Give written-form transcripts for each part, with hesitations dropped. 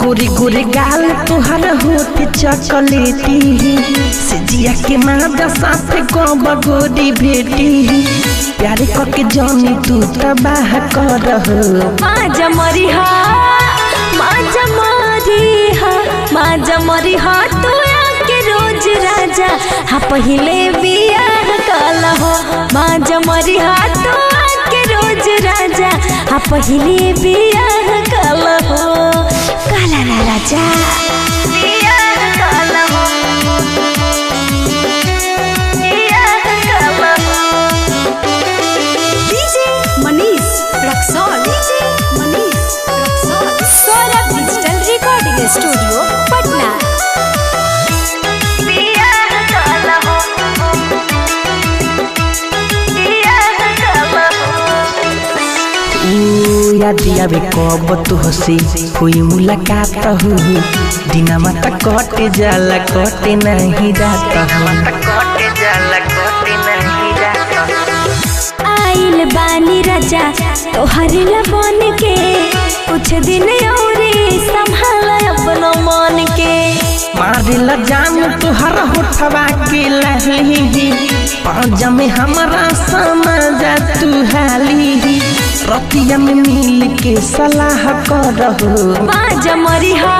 गोरी गोरी गाल तुहर होठ चॉकलेटी सिजिया के मादा साथ गब गोरी बेटी प्यारे करके जानी तू तबाह कर माजा मरी हा तू आके रोज राजा हाँ पहले बियाह काल हो माजा मरी हा तू आके रोज राजा हाँ पहले बियाह काल हो काला ना राजा बियाह काल हो बियाह काल हो DJ Manish Raxaul Saurabh digital recording studio Patna याद आवे कब तुहसे कोई मुलाकात हो दिनमा त कटे जाला कटे नहीं रात आइल बानी राजा तोहर बन के कुछ दिन और संभाल अपनो मन के मारिला जान तुहर होठवा के लहली पाँजा में हमारा समझ तू हाली रतिया में मिल के सलाह करहो माजा मरी हा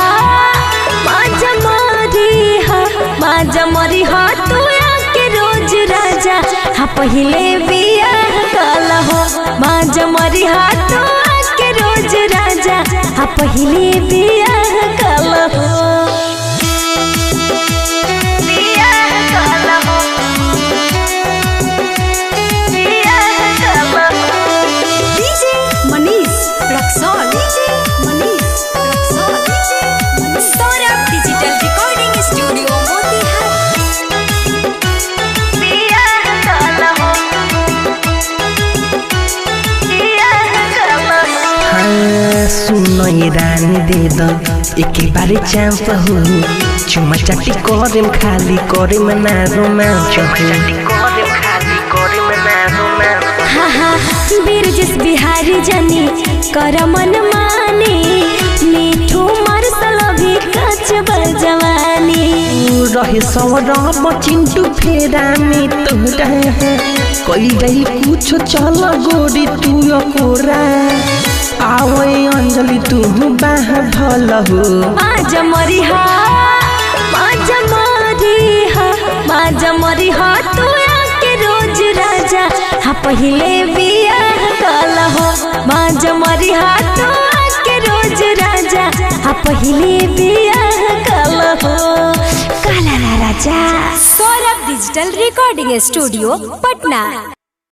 तू आके रोज राजा हाँ पहले बियाह काल हो माजा मरी हा तू आके रोज राजा हाँ पहले बियाह काल हो सुनो ये रानी दे दो एक बार चांस हो चुमा चाटी करे खाली करे मना रोमांच हाँ बिरजस बिहारी जनी कर मन माने मीठू मरसल भी कच जवानी रहे सौरभ चिंटू फेरा में तोरा कोई रही कुछ चल गोरी तू कोरा आवे अंजलि तू बाह भल हो माजा मरी हा तू आके रोज राजा हाँ पहले बियाह काल हो माजा मरी हा तू आके रोज राजा हाँ पहले बियाह काल हो काला ना राजा Saurabh digital recording studio Patna.